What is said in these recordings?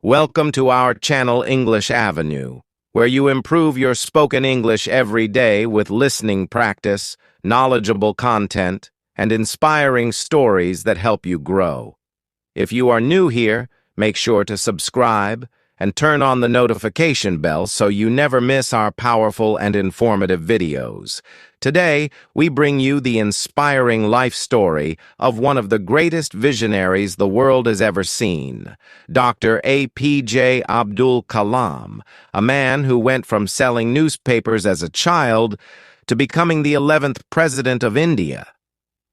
Welcome to our channel English Avenue, where you improve your spoken English every day with listening practice, knowledgeable content, and inspiring stories that help you grow. If you are new here, make sure to subscribe and turn on the notification bell so you never miss our powerful and informative videos. Today, we bring you the inspiring life story of one of the greatest visionaries the world has ever seen, Dr. APJ Abdul Kalam, a man who went from selling newspapers as a child to becoming the 11th President of India.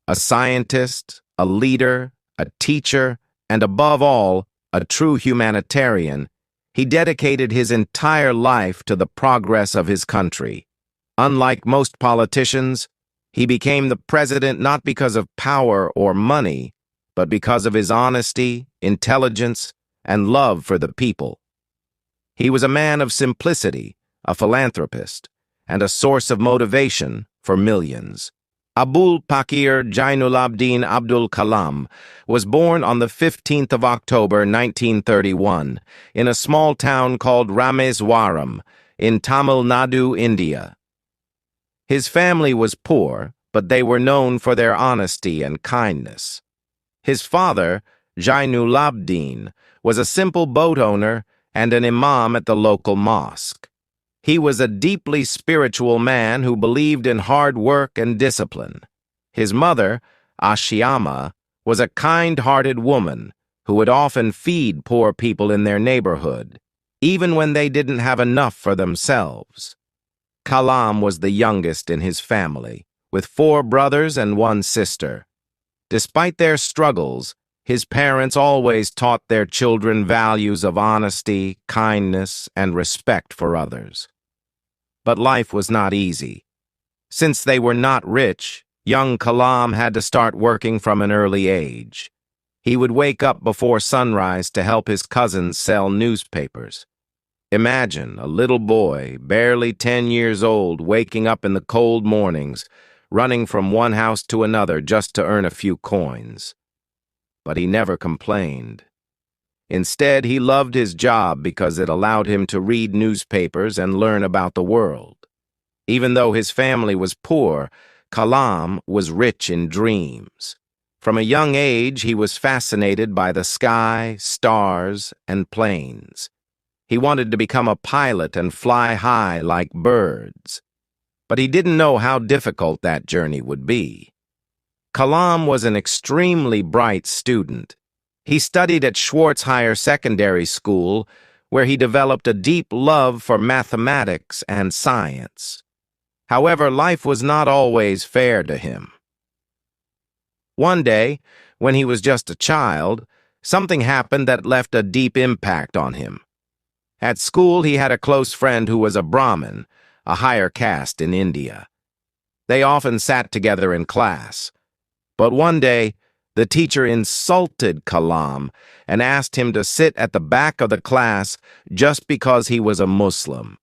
A scientist, a leader, a teacher, and above all, a true humanitarian, he dedicated his entire life to the progress of his country. Unlike most politicians, he became the president not because of power or money, but because of his honesty, intelligence, and love for the people. He was a man of simplicity, a philanthropist, and a source of motivation for millions. Abul Pakir Jainulabdin Abdul Kalam was born on the 15th of October 1931 in a small town called Rameswaram in Tamil Nadu, India. His family was poor, but they were known for their honesty and kindness. His father, Jainulabdin, was a simple boat owner and an imam at the local mosque. He was a deeply spiritual man who believed in hard work and discipline. His mother, Ashiama, was a kind-hearted woman who would often feed poor people in their neighborhood, even when they didn't have enough for themselves. Kalam was the youngest in his family, with 4 brothers and 1 sister. Despite their struggles, his parents always taught their children values of honesty, kindness, and respect for others. But life was not easy. Since they were not rich, young Kalam had to start working from an early age. He would wake up before sunrise to help his cousins sell newspapers. Imagine a little boy, barely 10 years old, waking up in the cold mornings, running from one house to another just to earn a few coins. But he never complained. Instead, he loved his job because it allowed him to read newspapers and learn about the world. Even though his family was poor, Kalam was rich in dreams. From a young age, he was fascinated by the sky, stars, and planes. He wanted to become a pilot and fly high like birds. But he didn't know how difficult that journey would be. Kalam was an extremely bright student. He studied at Schwartz Higher Secondary School, where he developed a deep love for mathematics and science. However, life was not always fair to him. One day, when he was just a child, something happened that left a deep impact on him. At school, he had a close friend who was a Brahmin, a higher caste in India. They often sat together in class. But one day, the teacher insulted Kalam and asked him to sit at the back of the class just because he was a Muslim.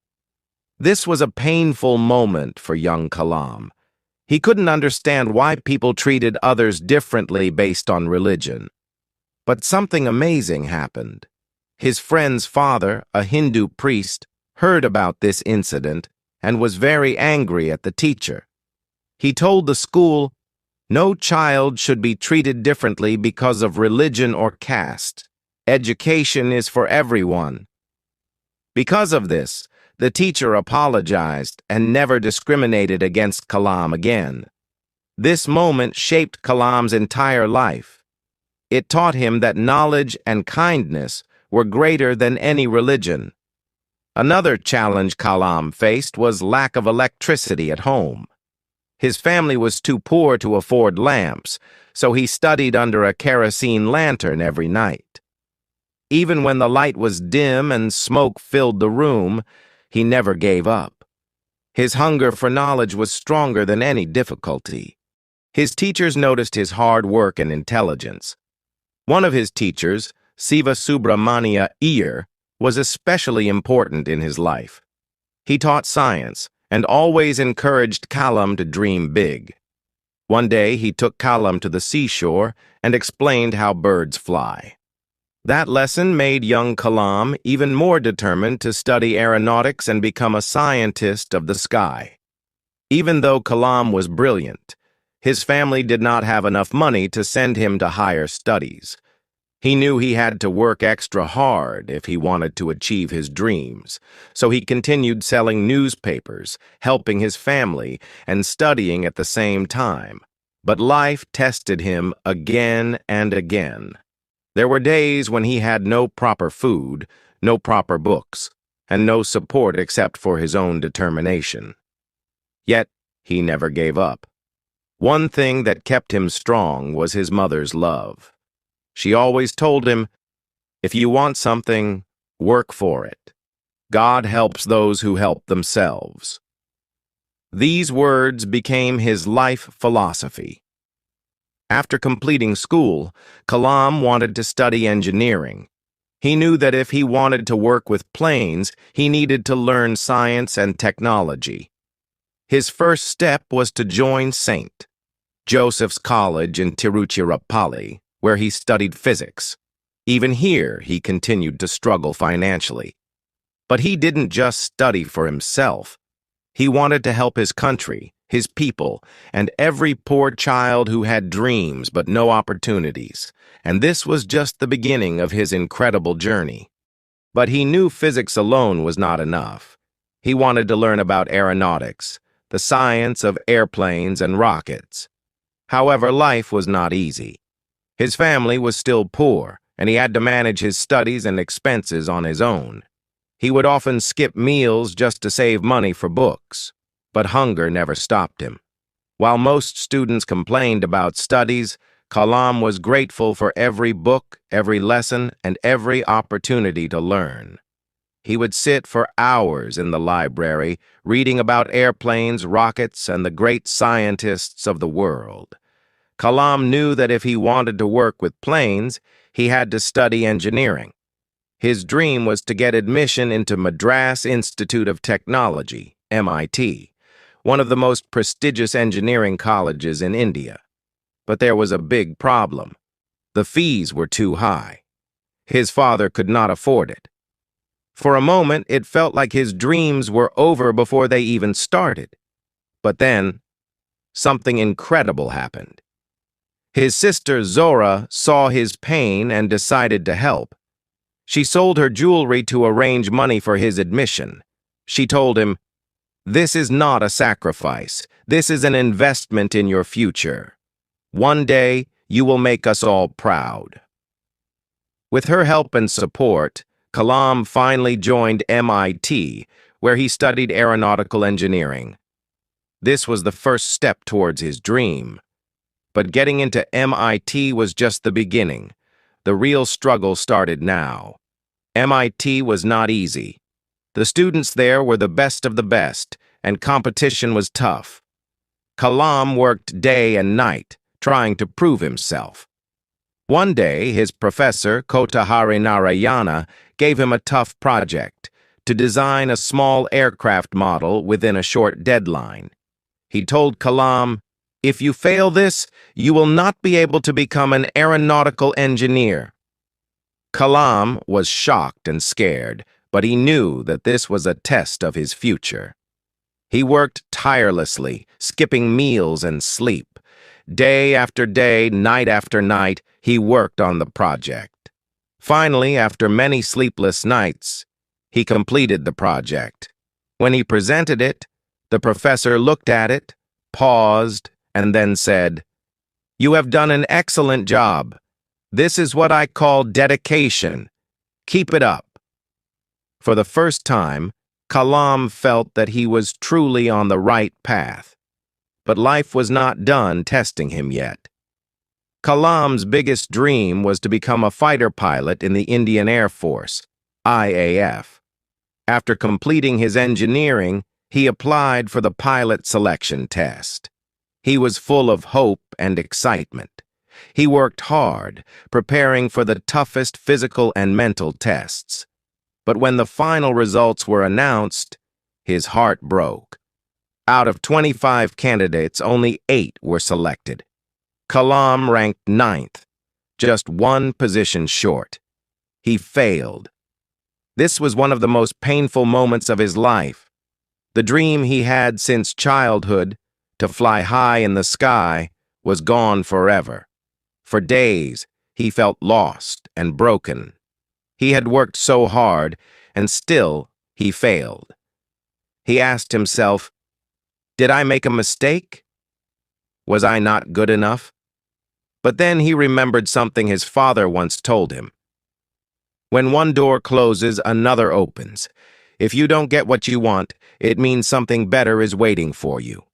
This was a painful moment for young Kalam. He couldn't understand why people treated others differently based on religion. But something amazing happened. His friend's father, a Hindu priest, heard about this incident and was very angry at the teacher. He told the school, "No child should be treated differently because of religion or caste. Education is for everyone." Because of this, the teacher apologized and never discriminated against Kalam again. This moment shaped Kalam's entire life. It taught him that knowledge and kindness were greater than any religion. Another challenge Kalam faced was lack of electricity at home. His family was too poor to afford lamps, so he studied under a kerosene lantern every night. Even when the light was dim and smoke filled the room, he never gave up. His hunger for knowledge was stronger than any difficulty. His teachers noticed his hard work and intelligence. One of his teachers, Siva Subramania Iyer, was especially important in his life. He taught science and always encouraged Kalam to dream big. One day, he took Kalam to the seashore and explained how birds fly. That lesson made young Kalam even more determined to study aeronautics and become a scientist of the sky. Even though Kalam was brilliant, his family did not have enough money to send him to higher studies. He knew he had to work extra hard if he wanted to achieve his dreams, so he continued selling newspapers, helping his family, and studying at the same time. But life tested him again and again. There were days when he had no proper food, no proper books, and no support except for his own determination. Yet, he never gave up. One thing that kept him strong was his mother's love. She always told him, "If you want something, work for it. God helps those who help themselves." These words became his life philosophy. After completing school, Kalam wanted to study engineering. He knew that if he wanted to work with planes, he needed to learn science and technology. His first step was to join St. Joseph's College in Tiruchirappalli, where he studied physics. Even here, he continued to struggle financially. But he didn't just study for himself. He wanted to help his country, his people, and every poor child who had dreams but no opportunities. And this was just the beginning of his incredible journey. But he knew physics alone was not enough. He wanted to learn about aeronautics, the science of airplanes and rockets. However, life was not easy. His family was still poor, and he had to manage his studies and expenses on his own. He would often skip meals just to save money for books, but hunger never stopped him. While most students complained about studies, Kalam was grateful for every book, every lesson, and every opportunity to learn. He would sit for hours in the library, reading about airplanes, rockets, and the great scientists of the world. Kalam knew that if he wanted to work with planes, he had to study engineering. His dream was to get admission into Madras Institute of Technology, MIT, one of the most prestigious engineering colleges in India. But there was a big problem. The fees were too high. His father could not afford it. For a moment, it felt like his dreams were over before they even started. But then, something incredible happened. His sister Zora saw his pain and decided to help. She sold her jewelry to arrange money for his admission. She told him, "This is not a sacrifice. This is an investment in your future. One day, you will make us all proud." With her help and support, Kalam finally joined MIT, where he studied aeronautical engineering. This was the first step towards his dream. But getting into MIT was just the beginning. The real struggle started now. MIT was not easy. The students there were the best of the best, and competition was tough. Kalam worked day and night, trying to prove himself. One day, his professor, Kotahari Narayana, gave him a tough project to design a small aircraft model within a short deadline. He told Kalam, "If you fail this, you will not be able to become an aeronautical engineer." Kalam was shocked and scared, but he knew that this was a test of his future. He worked tirelessly, skipping meals and sleep. Day after day, night after night, he worked on the project. Finally, after many sleepless nights, he completed the project. When he presented it, the professor looked at it, paused, and then said, "You have done an excellent job. This is what I call dedication. Keep it up." For the first time, Kalam felt that he was truly on the right path. But life was not done testing him yet. Kalam's biggest dream was to become a fighter pilot in the Indian Air Force, IAF. After completing his engineering, he applied for the pilot selection test. He was full of hope and excitement. He worked hard, preparing for the toughest physical and mental tests. But when the final results were announced, his heart broke. Out of 25 candidates, only 8 were selected. Kalam ranked 9th, just one position short. he failed. This was one of the most painful moments of his life. The dream he had since childhood, to fly high in the sky, was gone forever. For days, he felt lost and broken. He had worked so hard, and still he failed. He asked himself, "Did I make a mistake? Was I not good enough?" But then he remembered something his father once told him. When one door closes, another opens. If you don't get what you want, it means something better is waiting for you.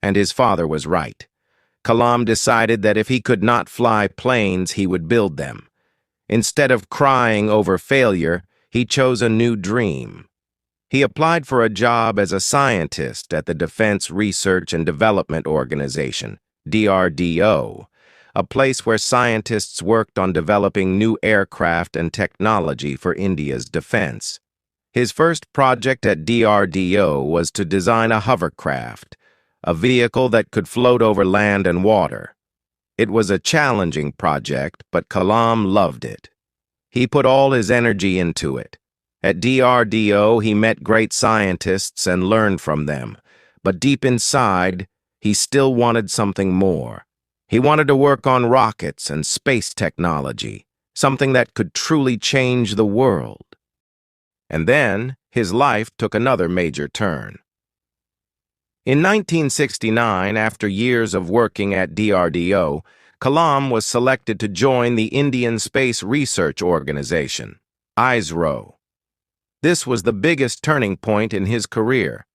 And his father was right. Kalam decided that if he could not fly planes, he would build them. Instead of crying over failure, he chose a new dream. He applied for a job as a scientist at the Defense Research and Development Organization, DRDO, a place where scientists worked on developing new aircraft and technology for India's defense. His first project at DRDO was to design a hovercraft, a vehicle that could float over land and water. It was a challenging project, but Kalam loved it. He put all his energy into it. At DRDO, he met great scientists and learned from them, but deep inside, he still wanted something more. He wanted to work on rockets and space technology, something that could truly change the world. And then, his life took another major turn. In 1969, after years of working at DRDO, Kalam was selected to join the Indian Space Research Organization, ISRO. This was the biggest turning point in his career.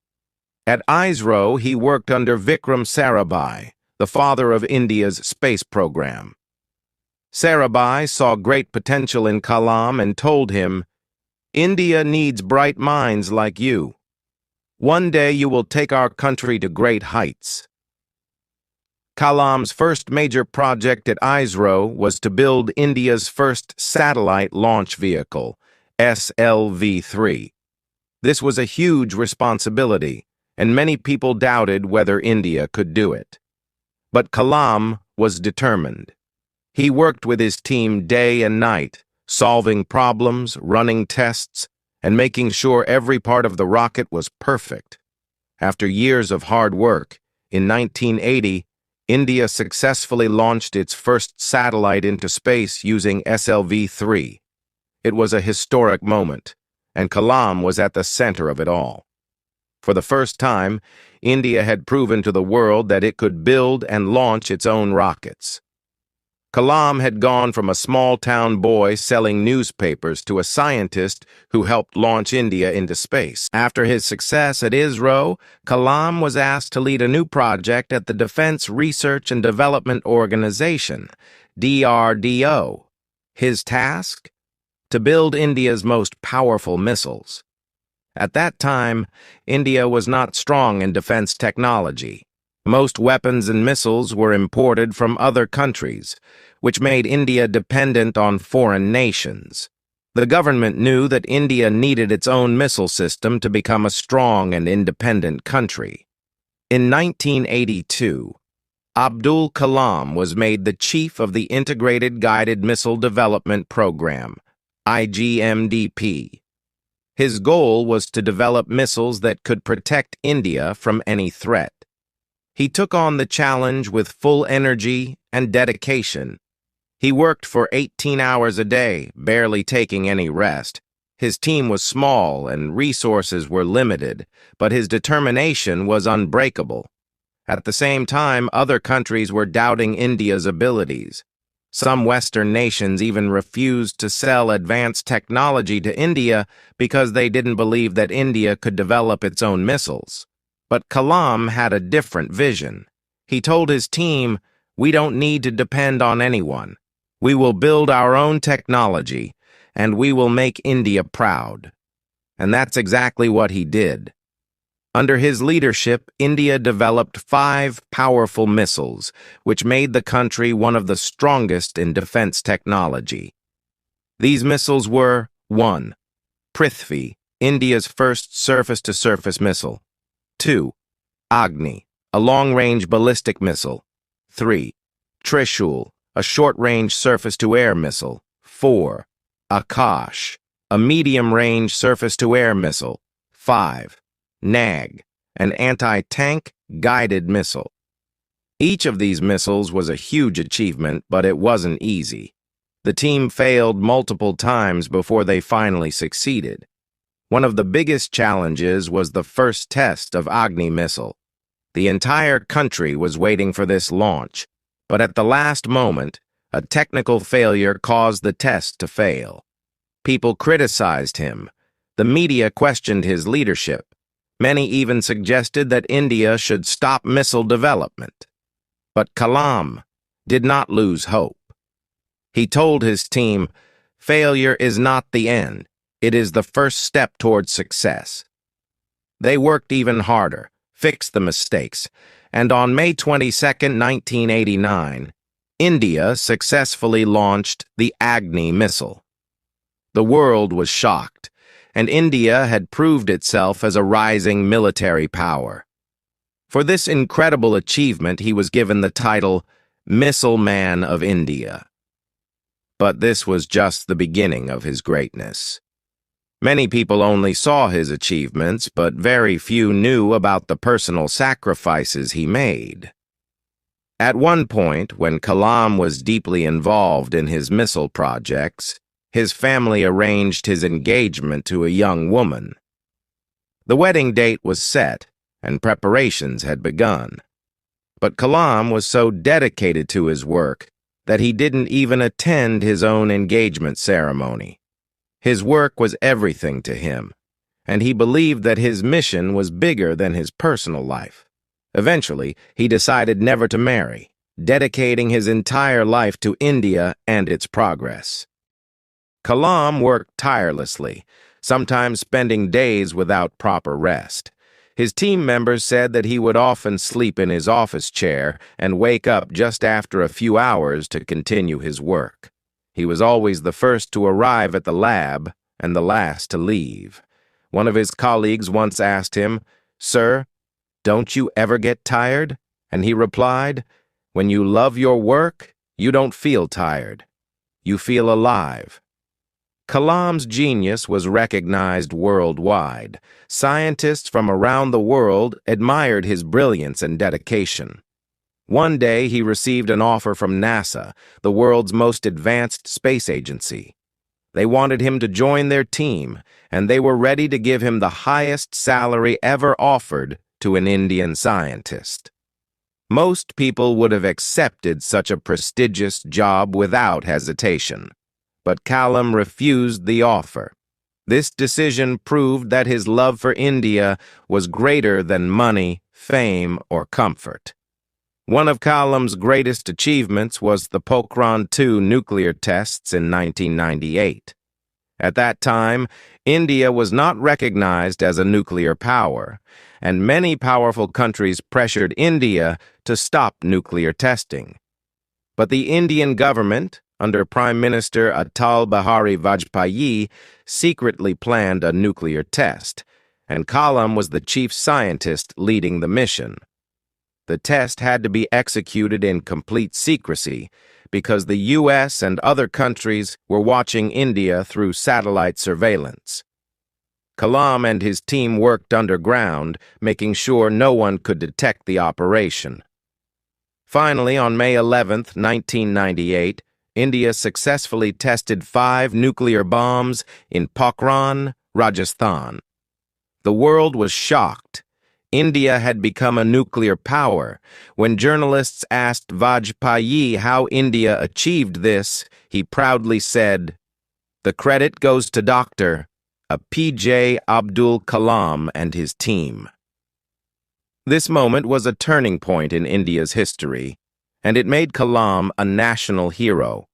At ISRO, he worked under Vikram Sarabhai, the father of India's space program. Sarabhai saw great potential in Kalam and told him, "India needs bright minds like you. One day you will take our country to great heights." Kalam's first major project at ISRO was to build India's first satellite launch vehicle, SLV-3. This was a huge responsibility, and many people doubted whether India could do it. But Kalam was determined. He worked with his team day and night, solving problems, running tests, and making sure every part of the rocket was perfect. After years of hard work, in 1980, India successfully launched its first satellite into space using SLV-3. It was a historic moment, and Kalam was at the center of it all. For the first time, India had proven to the world that it could build and launch its own rockets. Kalam had gone from a small-town boy selling newspapers to a scientist who helped launch India into space. After his success at ISRO, Kalam was asked to lead a new project at the Defense Research and Development Organization, DRDO. His task? To build India's most powerful missiles. At that time, India was not strong in defense technology. Most weapons and missiles were imported from other countries, which made India dependent on foreign nations. The government knew that India needed its own missile system to become a strong and independent country. In 1982, Abdul Kalam was made the chief of the Integrated Guided Missile Development Program, IGMDP. His goal was to develop missiles that could protect India from any threat. He took on the challenge with full energy and dedication. He worked for 18 hours a day, barely taking any rest. His team was small and resources were limited, but his determination was unbreakable. At the same time, other countries were doubting India's abilities. Some Western nations even refused to sell advanced technology to India because they didn't believe that India could develop its own missiles. But Kalam had a different vision. He told his team, "We don't need to depend on anyone. We will build our own technology, and we will make India proud." And that's exactly what he did. Under his leadership, India developed 5 powerful missiles, which made the country one of the strongest in defense technology. These missiles were 1. Prithvi, India's first surface-to-surface missile. 2. Agni, a long-range ballistic missile. 3. Trishul, a short-range surface-to-air missile. 4. Akash, a medium-range surface-to-air missile. 5. Nag, an anti-tank guided missile. Each of these missiles was a huge achievement, but it wasn't easy. The team failed multiple times before they finally succeeded. One of the biggest challenges was the first test of Agni missile. The entire country was waiting for this launch, but at the last moment, a technical failure caused the test to fail. People criticized him. The media questioned his leadership. Many even suggested that India should stop missile development. But Kalam did not lose hope. He told his team, "Failure is not the end. It is the first step towards success." They worked even harder, fixed the mistakes, and on May 22, 1989, India successfully launched the Agni missile. The world was shocked, and India had proved itself as a rising military power. For this incredible achievement, he was given the title Missile Man of India. But this was just the beginning of his greatness. Many people only saw his achievements, but very few knew about the personal sacrifices he made. At one point, when Kalam was deeply involved in his missile projects, his family arranged his engagement to a young woman. The wedding date was set, and preparations had begun. But Kalam was so dedicated to his work that he didn't even attend his own engagement ceremony. His work was everything to him, and he believed that his mission was bigger than his personal life. Eventually, he decided never to marry, dedicating his entire life to India and its progress. Kalam worked tirelessly, sometimes spending days without proper rest. His team members said that he would often sleep in his office chair and wake up just after a few hours to continue his work. He was always the first to arrive at the lab and the last to leave. One of his colleagues once asked him, "Sir, don't you ever get tired?" And he replied, "When you love your work, you don't feel tired. You feel alive." Kalam's genius was recognized worldwide. Scientists from around the world admired his brilliance and dedication. One day, he received an offer from NASA, the world's most advanced space agency. They wanted him to join their team, and they were ready to give him the highest salary ever offered to an Indian scientist. Most people would have accepted such a prestigious job without hesitation. But Kalam refused the offer. This decision proved that his love for India was greater than money, fame, or comfort. One of Kalam's greatest achievements was the Pokhran-2 nuclear tests in 1998. At that time, India was not recognized as a nuclear power, and many powerful countries pressured India to stop nuclear testing. But the Indian government, under Prime Minister Atal Bihari Vajpayee, secretly planned a nuclear test, and Kalam was the chief scientist leading the mission. The test had to be executed in complete secrecy because the U.S. and other countries were watching India through satellite surveillance. Kalam and his team worked underground, making sure no one could detect the operation. Finally, on May 11, 1998, India successfully tested 5 nuclear bombs in Pokhran, Rajasthan. The world was shocked. India had become a nuclear power. When journalists asked Vajpayee how India achieved this, he proudly said, "The credit goes to Dr. APJ Abdul Kalam and his team." This moment was a turning point in India's history, and it made Kalam a national hero.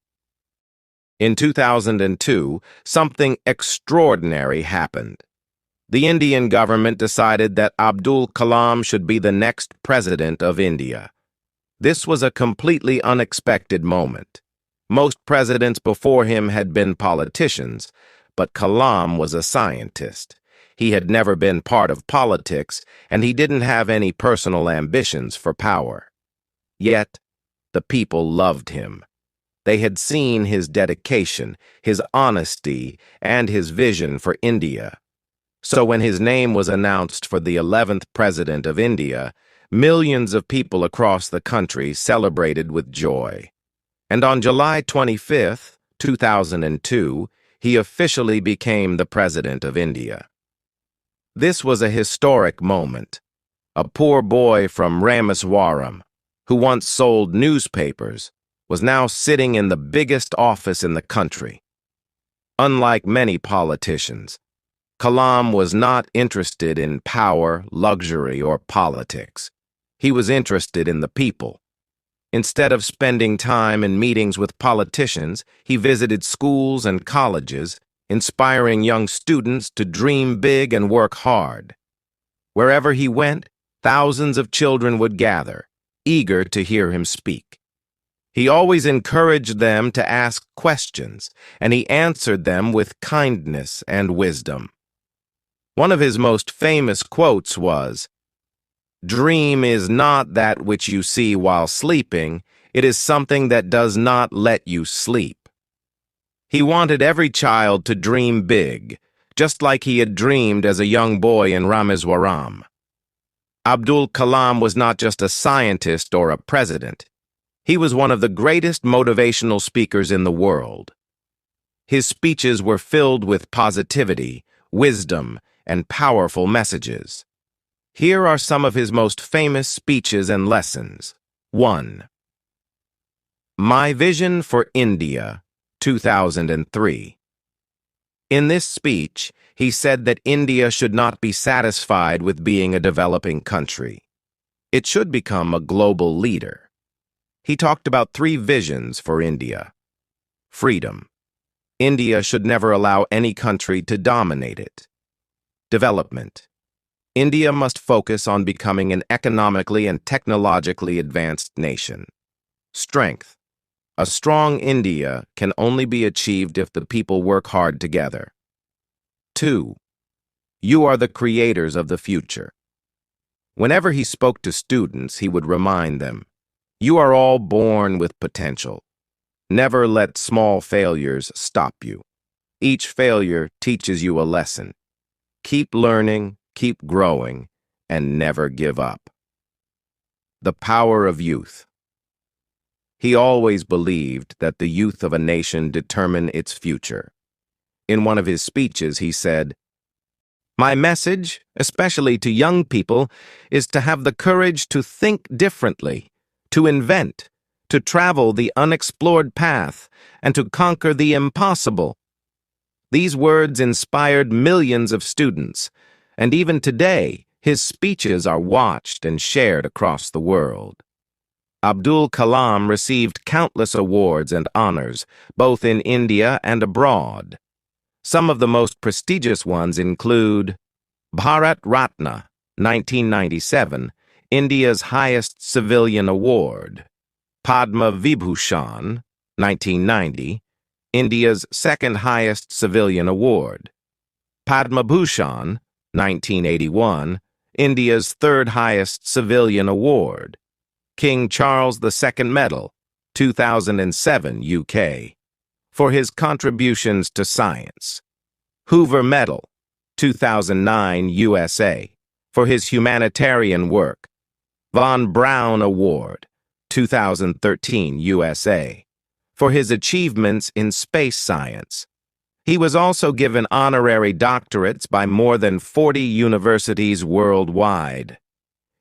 In 2002, something extraordinary happened. The Indian government decided that Abdul Kalam should be the next president of India. This was a completely unexpected moment. Most presidents before him had been politicians, but Kalam was a scientist. He had never been part of politics, and he didn't have any personal ambitions for power. Yet, the people loved him. They had seen his dedication, his honesty, and his vision for India. So when his name was announced for the 11th President of India, millions of people across the country celebrated with joy. And on July 25th, 2002, he officially became the President of India. This was a historic moment. A poor boy from Rameswaram, who once sold newspapers, was now sitting in the biggest office in the country. Unlike many politicians, Kalam was not interested in power, luxury, or politics. He was interested in the people. Instead of spending time in meetings with politicians, he visited schools and colleges, inspiring young students to dream big and work hard. Wherever he went, thousands of children would gather, eager to hear him speak. He always encouraged them to ask questions, and he answered them with kindness and wisdom. One of his most famous quotes was, "Dream is not that which you see while sleeping, it is something that does not let you sleep." He wanted every child to dream big, just like he had dreamed as a young boy in Rameswaram. Abdul Kalam was not just a scientist or a president. He was one of the greatest motivational speakers in the world. His speeches were filled with positivity, wisdom, and powerful messages. Here are some of his most famous speeches and lessons. 1. My Vision for India, 2003. In this speech, he said that India should not be satisfied with being a developing country. It should become a global leader. He talked about 3 visions for India. Freedom. India should never allow any country to dominate it. Development. India must focus on becoming an economically and technologically advanced nation. Strength. A strong India can only be achieved if the people work hard together. 2. You are the creators of the future. Whenever he spoke to students, he would remind them, you are all born with potential. Never let small failures stop you. Each failure teaches you a lesson. Keep learning, keep growing, and never give up. The power of youth. He always believed that the youth of a nation determine its future. In one of his speeches, he said, "My message, especially to young people, is to have the courage to think differently, to invent, to travel the unexplored path, and to conquer the impossible." These words inspired millions of students, and even today, his speeches are watched and shared across the world. Abdul Kalam received countless awards and honors, both in India and abroad. Some of the most prestigious ones include Bharat Ratna, 1997, India's highest civilian award; Padma Vibhushan, 1990, India's second highest civilian award; Padma Bhushan, 1981, India's third highest civilian award; King Charles II Medal, 2007 UK, for his contributions to science; Hoover Medal, 2009 USA, for his humanitarian work; Von Braun Award, 2013 USA, for his achievements in space science. He was also given honorary doctorates by more than 40 universities worldwide.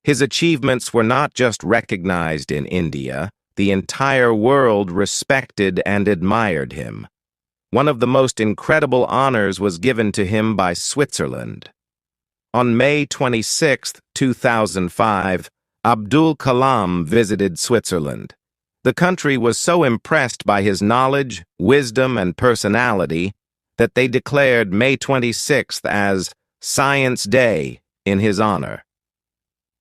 His achievements were not just recognized in India, the entire world respected and admired him. One of the most incredible honors was given to him by Switzerland. On May 26, 2005, Abdul Kalam visited Switzerland. The country was so impressed by his knowledge, wisdom, and personality that they declared May 26th as Science Day in his honor.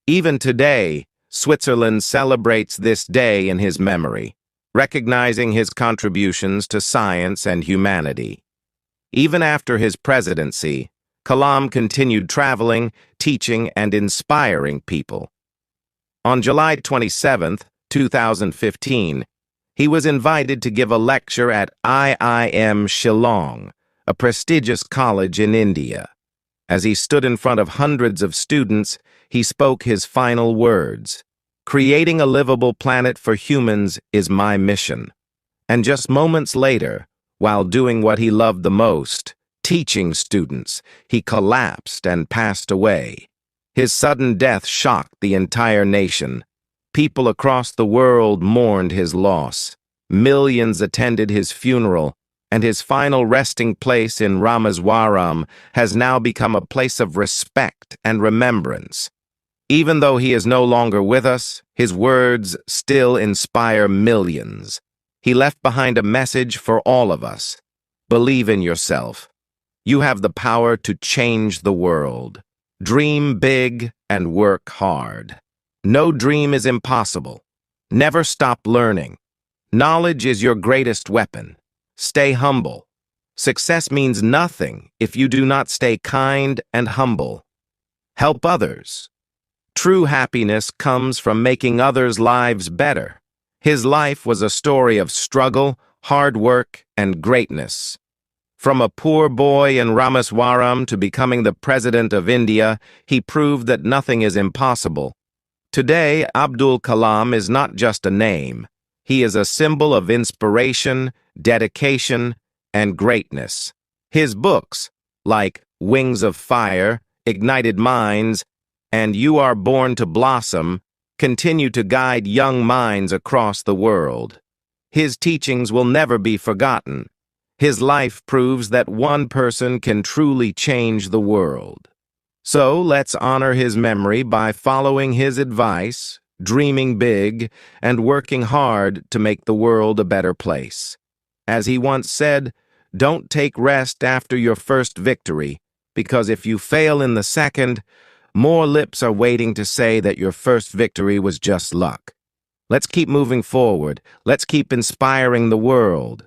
Even today, Switzerland celebrates this day in his memory, recognizing his contributions to science and humanity. Even after his presidency, Kalam continued traveling, teaching, and inspiring people. On July 27, 2015, He was invited to give a lecture at IIM Shillong, a prestigious college in India. As he stood in front of hundreds of students, he spoke his final words. "Creating a livable planet for humans is my mission." And just moments later, while doing what he loved the most, teaching students, he collapsed and passed away. His sudden death shocked the entire nation. People across the world mourned his loss. Millions attended his funeral, and his final resting place in Rameswaram has now become a place of respect and remembrance. Even though he is no longer with us, his words still inspire millions. He left behind a message for all of us. Believe in yourself. You have the power to change the world. Dream big and work hard. No dream is impossible. Never stop learning. Knowledge is your greatest weapon. Stay humble. Success means nothing if you do not stay kind and humble. Help others. True happiness comes from making others' lives better. His life was a story of struggle, hard work, and greatness. From a poor boy in Rameswaram to becoming the President of India, he proved that nothing is impossible. Today, Abdul Kalam is not just a name. He is a symbol of inspiration, dedication, and greatness. His books, like Wings of Fire, Ignited Minds, and You Are Born to Blossom, continue to guide young minds across the world. His teachings will never be forgotten. His life proves that one person can truly change the world. So let's honor his memory by following his advice, dreaming big, and working hard to make the world a better place. As he once said, "Don't take rest after your first victory, because if you fail in the second, more lips are waiting to say that your first victory was just luck." Let's keep moving forward. Let's keep inspiring the world.